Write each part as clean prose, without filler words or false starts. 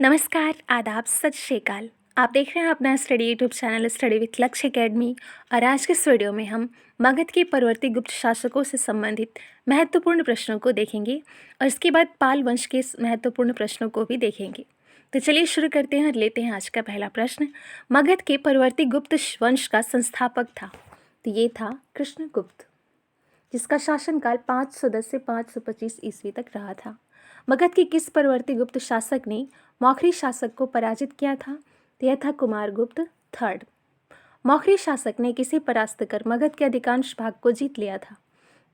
नमस्कार, आदाब, सत श्री अकाल। आप देख रहे हैं अपना study YouTube channel study with लक्ष्य एकेडमी। और आज के इस वीडियो में हम मगध के परवर्ती गुप्त शासकों से संबंधित महत्वपूर्ण प्रश्नों को देखेंगे और इसके बाद पाल वंश के महत्वपूर्ण प्रश्नों को भी देखेंगे। तो चलिए शुरू करते हैं और लेते हैं आज का पहला प्रश्न। मगध के परवर्ती गुप्त वंश का संस्थापक था, तो ये था कृष्णगुप्त, जिसका शासनकाल 510 से 525 ईस्वी तक रहा था। मगध के किस परवर्ती गुप्त शासक ने मौखरी शासक को पराजित किया था? तो यह था कुमारगुप्त थर्ड। मौखरी शासक ने किसे परास्त कर मगध के अधिकांश भाग को जीत लिया था?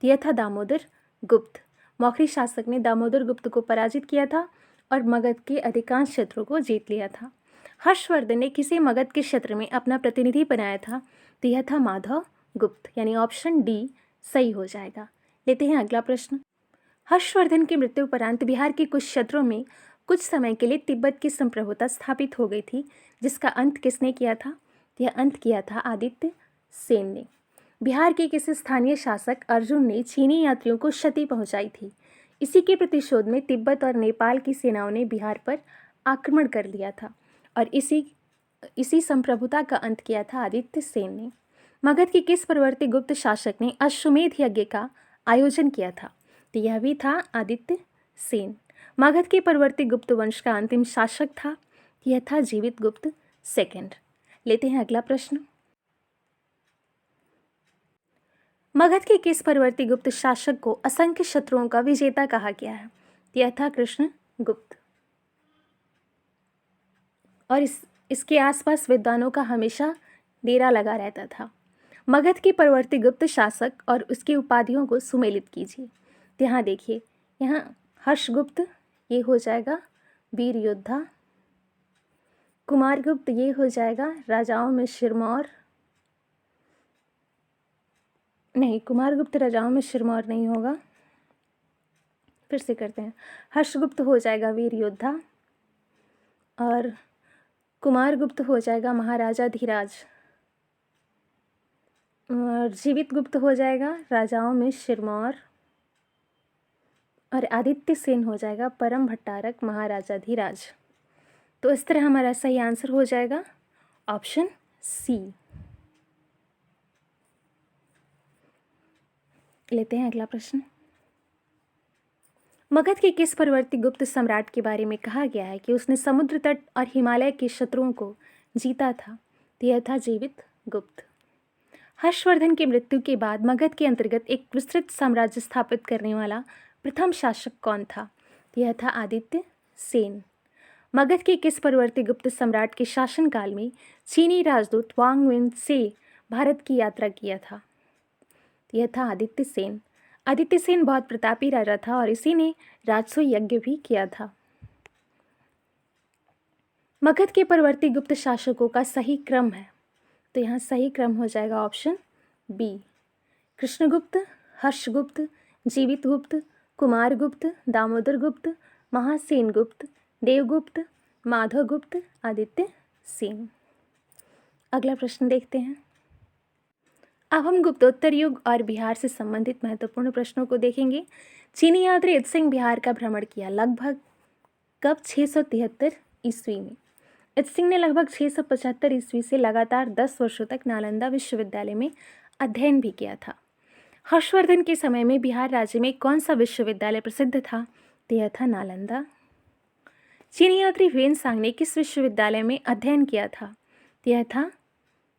तो यह था दामोदर गुप्त। मौखरी शासक ने दामोदर गुप्त को पराजित किया था और मगध के अधिकांश क्षेत्रों को जीत लिया था। हर्षवर्धन ने किसे मगध के क्षेत्र में अपना प्रतिनिधि बनाया था? तो यह था माधव गुप्त, यानी ऑप्शन डी सही हो जाएगा। लेते हैं अगला प्रश्न। हर्षवर्धन की मृत्यु उपरांत बिहार के कुछ क्षेत्रों में कुछ समय के लिए तिब्बत की संप्रभुता स्थापित हो गई थी, जिसका अंत किसने किया था? यह अंत किया था आदित्य सेन ने। बिहार के किसी स्थानीय शासक अर्जुन ने चीनी यात्रियों को क्षति पहुंचाई थी। इसी के प्रतिशोध में तिब्बत और नेपाल की सेनाओं ने बिहार पर आक्रमण कर लिया था और इसी संप्रभुता का अंत किया था आदित्य सेन ने। मगध के किस परवर्ती गुप्त शासक ने अश्वमेध यज्ञ का आयोजन किया था? तो यह भी था आदित्य सेन। मगध के परवर्ती गुप्त वंश का अंतिम शासक था, यह था जीवित गुप्त सेकंड। लेते हैं अगला प्रश्न। मगध के किस परवर्ती गुप्त शासक को असंख्य शत्रुओं का विजेता कहा गया है? यह था कृष्णगुप्त। और इसके आसपास विद्वानों का हमेशा डेरा लगा रहता था। मगध के परवर्ती गुप्त शासक और उसकी उपाधियों को सुमेलित कीजिए। यहाँ देखिए, यहाँ हर्षगुप्त ये हो जाएगा वीर योद्धा, कुमारगुप्त ये हो जाएगा राजाओं में सिरमौर, नहीं कुमारगुप्त राजाओं में सिरमौर नहीं होगा, फिर से करते हैं। हर्षगुप्त हो जाएगा वीर योद्धा और कुमारगुप्त हो जाएगा महाराजा धीराज और जीवित गुप्त हो जाएगा राजाओं में सिरमौर और आदित्य सेन हो जाएगा परम भट्टारक महाराजा धीराज। तो इस तरह हमारा सही आंसर हो जाएगा ऑप्शन सी। लेते हैं अगला प्रश्न। मगध के किस परवर्ती गुप्त सम्राट के बारे में कहा गया है कि उसने समुद्र तट और हिमालय के शत्रुओं को जीता था? तो यह था जीवित गुप्त। हर्षवर्धन की मृत्यु के बाद मगध के अंतर्गत एक विस्तृत साम्राज्य स्थापित करने वाला प्रथम शासक कौन था? तो यह था आदित्य सेन। मगध के किस परवर्ती गुप्त सम्राट के शासनकाल में चीनी राजदूत वांग विन से भारत की यात्रा किया था? यह था आदित्य सेन। आदित्य सेन बहुत प्रतापी राजा था और इसी ने राजसूय यज्ञ भी किया था। मगध के परवर्ती गुप्त शासकों का सही क्रम है, तो यहाँ सही क्रम हो जाएगा ऑप्शन बी। कृष्णगुप्त, हर्षगुप्त, जीवित गुप्त, कुमारगुप्त, दामोदर गुप्त, महासेन गुप्त, देवगुप्त, माधव गुप्त, आदित्य सेन। अगला प्रश्न देखते हैं। अब हम गुप्तोत्तर युग और बिहार से संबंधित महत्वपूर्ण प्रश्नों को देखेंगे। चीनी यात्री इत्सिंग बिहार का भ्रमण किया लगभग कब? 673 ईस्वी में। इत्सिंग ने लगभग 675 ईस्वी से लगातार 10 वर्षों तक नालंदा विश्वविद्यालय में अध्ययन भी किया था। हर्षवर्धन के समय में बिहार राज्य में कौन सा विश्वविद्यालय प्रसिद्ध था? तो यह था नालंदा। चीनी यात्री ह्वेनसांग ने किस विश्वविद्यालय में अध्ययन किया था? तो यह था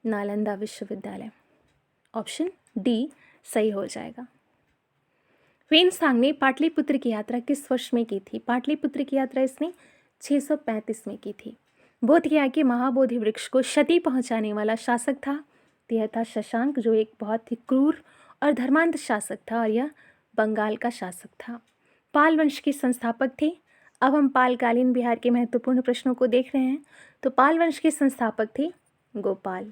नालंदा विश्वविद्यालय। ऑप्शन डी सही हो जाएगा। ह्वेनसांग ने पाटलिपुत्र की यात्रा किस वर्ष में की थी? पाटलिपुत्र की यात्रा इसने 635 में की थी। बोध गया के महाबोधि वृक्ष को क्षति पहुंचाने वाला शासक था? तो यह था शशांक, जो एक बहुत ही क्रूर और धर्मांध शासक था और यह बंगाल का शासक था। पाल वंश के संस्थापक थे। अब हम पालकालीन बिहार के महत्वपूर्ण प्रश्नों को देख रहे हैं। तो पाल वंश के संस्थापक थे गोपाल।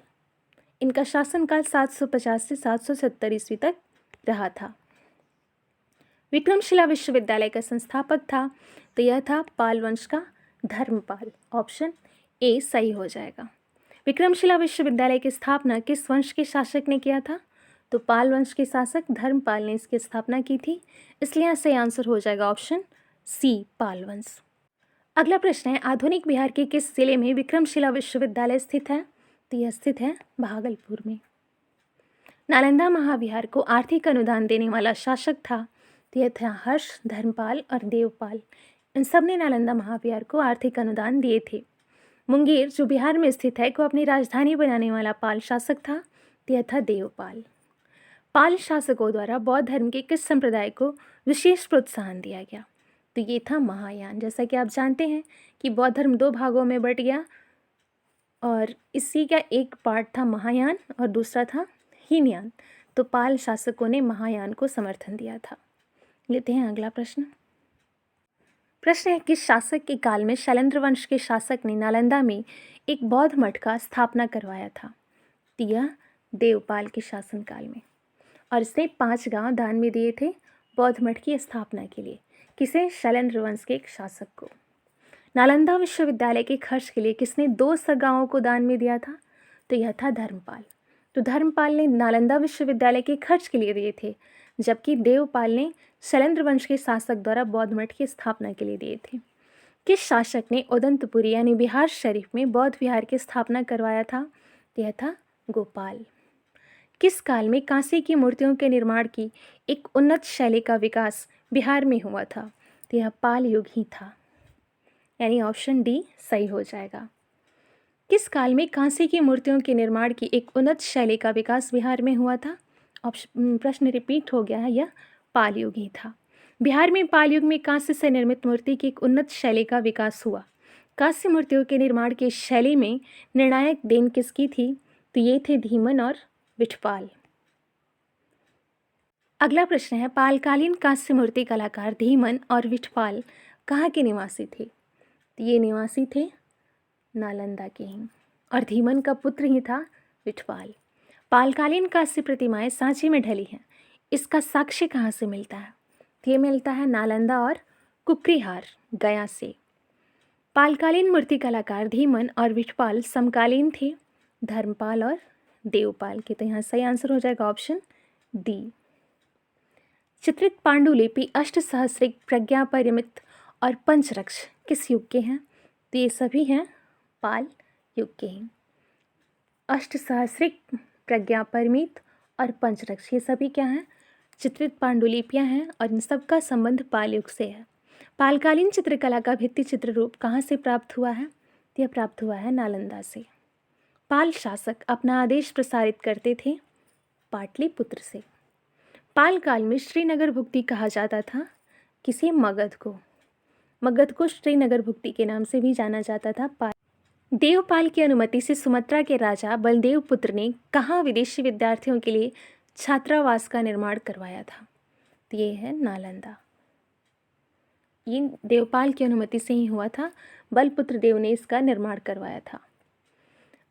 इनका शासनकाल 750 से 770 ईस्वी तक रहा था। विक्रमशिला विश्वविद्यालय का संस्थापक था, तो यह था पाल वंश का धर्मपाल। ऑप्शन ए सही हो जाएगा। विक्रमशिला विश्वविद्यालय की स्थापना किस वंश के शासक ने किया था? तो पाल वंश के शासक धर्मपाल ने इसकी स्थापना की थी, इसलिए सही आंसर हो जाएगा ऑप्शन सी पाल वंश। अगला प्रश्न है, आधुनिक बिहार के किस जिले में विक्रमशिला विश्वविद्यालय स्थित है? तो यह स्थित है भागलपुर में। नालंदा महाविहार को आर्थिक अनुदान देने वाला शासक था? तो यह था हर्ष, धर्मपाल और देवपाल। इन सब ने नालंदा महाविहार को आर्थिक अनुदान दिए थे। मुंगेर जो बिहार में स्थित है को अपनी राजधानी बनाने वाला पाल शासक था? तो यह था देवपाल। पाल शासकों द्वारा बौद्ध धर्म के किस संप्रदाय को विशेष प्रोत्साहन दिया गया? तो ये था महायान। जैसा कि आप जानते हैं कि बौद्ध धर्म दो भागों में बट गया और इसी का एक पार्ट था महायान और दूसरा था हीनयान। तो पाल शासकों ने महायान को समर्थन दिया था। लेते हैं अगला प्रश्न। प्रश्न है, किस शासक के काल में शैलेंद्र वंश के शासक ने नालंदा में एक बौद्ध मठ का स्थापना करवाया था? तो यह देवपाल के शासनकाल में, और इसने 5 गांव दान में दिए थे बौद्ध मठ की स्थापना के लिए। किसे? शैलेंद्र वंश के एक शासक को। नालंदा विश्वविद्यालय के खर्च के लिए किसने 200 गांवों को दान में दिया था? तो यह था धर्मपाल। तो धर्मपाल ने नालंदा विश्वविद्यालय के खर्च के लिए दिए थे, जबकि देवपाल ने शैलेंद्र वंश के शासक द्वारा बौद्ध मठ की स्थापना के लिए दिए थे। किस शासक ने उदंतपुरी यानी बिहार शरीफ में बौद्ध विहार की स्थापना करवाया था? तो यह था गोपाल। किस काल में कांसे की मूर्तियों के निर्माण की एक उन्नत शैली का विकास बिहार में हुआ था? तो यह पाल युग ही था, यानी ऑप्शन डी सही हो जाएगा। किस काल में कांसे की मूर्तियों के निर्माण की एक उन्नत शैली का विकास बिहार में हुआ था? प्रश्न रिपीट हो गया है, यह पाल युग ही था। बिहार में पाल युग में कांसे से निर्मित मूर्ति की एक उन्नत शैली का विकास हुआ। कांस्य मूर्तियों के निर्माण की शैली में निर्णायक देन किसकी थी? तो ये थे धीमन और विठपाल। अगला प्रश्न है, पालकालीन कांस्य मूर्ति कलाकार धीमन और विठपाल कहाँ के निवासी थे? तो ये निवासी थे नालंदा के ही, और धीमन का पुत्र ही था विठपाल। पालकालीन कांस्य प्रतिमाएं सांची में ढली हैं, इसका साक्ष्य कहाँ से मिलता है? तो ये मिलता है नालंदा और कुकरीहार गया से। पालकालीन मूर्ति कलाकार धीमन और विठपाल समकालीन थे धर्मपाल और देवपाल के। तो यहाँ सही आंसर हो जाएगा ऑप्शन डी। चित्रित पांडुलिपि अष्टसहस्रिक, प्रज्ञा परिमित और पंचरक्ष किस युग के हैं? तो ये सभी हैं पाल युग के हैं। अष्टसहस्रिक, प्रज्ञा परिमित और पंचरक्ष ये सभी क्या हैं? चित्रित पांडुलिपियाँ हैं, और इन सब का संबंध पाल युग से है। पालकालीन चित्रकला का भित्ति चित्र रूप कहाँ से प्राप्त हुआ है? तो यह प्राप्त हुआ है नालंदा से। पाल शासक अपना आदेश प्रसारित करते थे पाटलिपुत्र से। पाल काल में श्रीनगर भुक्ति कहा जाता था किसी मगध को। मगध को श्रीनगर भुक्ति के नाम से भी जाना जाता था। देवपाल की अनुमति से सुमत्रा के राजा बलदेव पुत्र ने कहाँ विदेशी विद्यार्थियों के लिए छात्रावास का निर्माण करवाया था? तो ये है नालंदा। ये देवपाल की अनुमति से ही हुआ था, बलपुत्र देव ने इसका निर्माण करवाया था।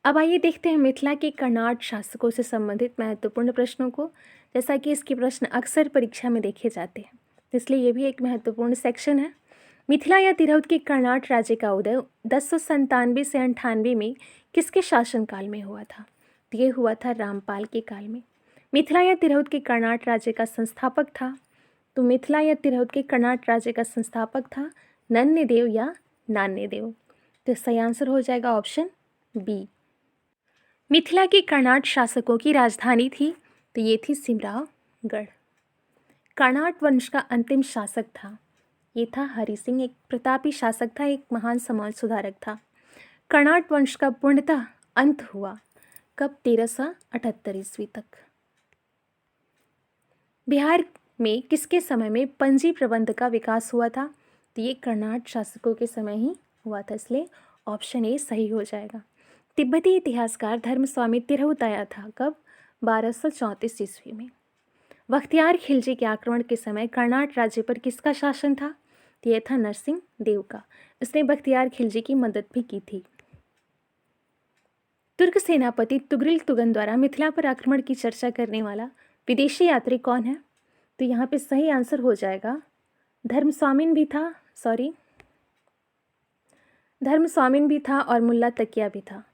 अब आइए देखते हैं मिथिला के कर्नाट शासकों से संबंधित महत्वपूर्ण प्रश्नों को। जैसा कि इसके प्रश्न अक्सर परीक्षा में देखे जाते हैं, इसलिए ये भी एक महत्वपूर्ण सेक्शन है। मिथिला या तिरहुत के कर्नाट राज्य का उदय 1097 से 98 में किसके शासनकाल में हुआ था? तो ये हुआ था रामपाल के काल में। मिथिला या तिरहुत के कर्नाट राज्य का संस्थापक था? तो मिथिला या तिरहुत के कर्नाट राज्य का संस्थापक था नन्यदेव या नान्यदेव। तो सही आंसर हो जाएगा ऑप्शन बी। मिथिला के कर्नाट शासकों की राजधानी थी? तो ये थी सिमरावगढ़। कर्नाट वंश का अंतिम शासक था? ये था हरि सिंह, एक प्रतापी शासक था, एक महान समाज सुधारक था। कर्नाट वंश का पूर्णतः अंत हुआ कब? 1378 ईस्वी तक। बिहार में किसके समय में पंजी प्रबंध का विकास हुआ था? तो ये कर्नाट शासकों के समय ही हुआ था, इसलिए ऑप्शन ए सही हो जाएगा। तिब्बती इतिहासकार धर्मस्वामी तिरहुत आया था कब? 1234 ईस्वी में। बख्तियार खिलजी के आक्रमण के समय कर्नाट राज्य पर किसका शासन था? तो यह था नरसिंह देव का। इसने बख्तियार खिलजी की मदद भी की थी। तुर्क सेनापति तुगरिल तुगन द्वारा मिथिला पर आक्रमण की चर्चा करने वाला विदेशी यात्री कौन है? तो यहाँ पे सही आंसर हो जाएगा धर्मस्वामिन भी था और मुल्ला तकिया भी था।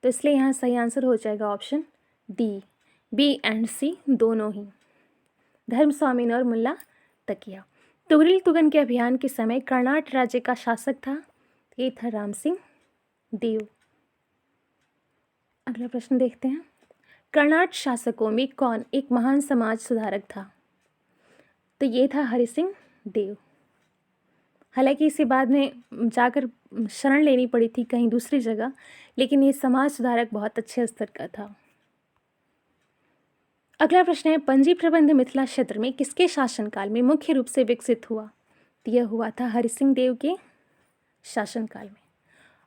तो इसलिए यहाँ सही आंसर हो जाएगा ऑप्शन डी। बी एंड सी दोनों ही, धर्मस्वामिन और मुल्ला तकिया। तुगरिल तुगन के अभियान के समय कर्नाट राज्य का शासक था? ये था राम सिंह देव। अगला प्रश्न देखते हैं। कर्नाट शासकों में कौन एक महान समाज सुधारक था? तो ये था हरि सिंह देव। हालांकि इसे बाद में जाकर शरण लेनी पड़ी थी कहीं दूसरी जगह, लेकिन ये समाज सुधारक बहुत अच्छे स्तर का था। अगला प्रश्न है, पंजी प्रबंध मिथिला क्षेत्र में किसके शासनकाल में मुख्य रूप से विकसित हुआ? तो यह हुआ था हरि सिंह देव के शासनकाल में।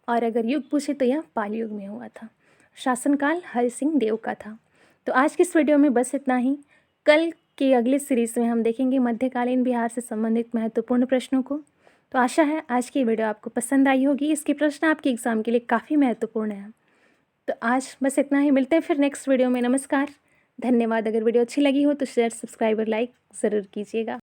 और अगर युग पूछे तो यह पाल युग में हुआ था। शासनकाल हरि सिंह देव का था। तो आज की इस वीडियो में बस इतना ही। कल के अगले सीरीज में हम देखेंगे मध्यकालीन बिहार से संबंधित महत्वपूर्ण प्रश्नों को। तो आशा है आज की वीडियो आपको पसंद आई होगी। इसके प्रश्न आपके एग्जाम के लिए काफ़ी महत्वपूर्ण हैं। तो आज बस इतना ही। मिलते हैं फिर नेक्स्ट वीडियो में। नमस्कार, धन्यवाद। अगर वीडियो अच्छी लगी हो तो शेयर, सब्सक्राइब और लाइक ज़रूर कीजिएगा।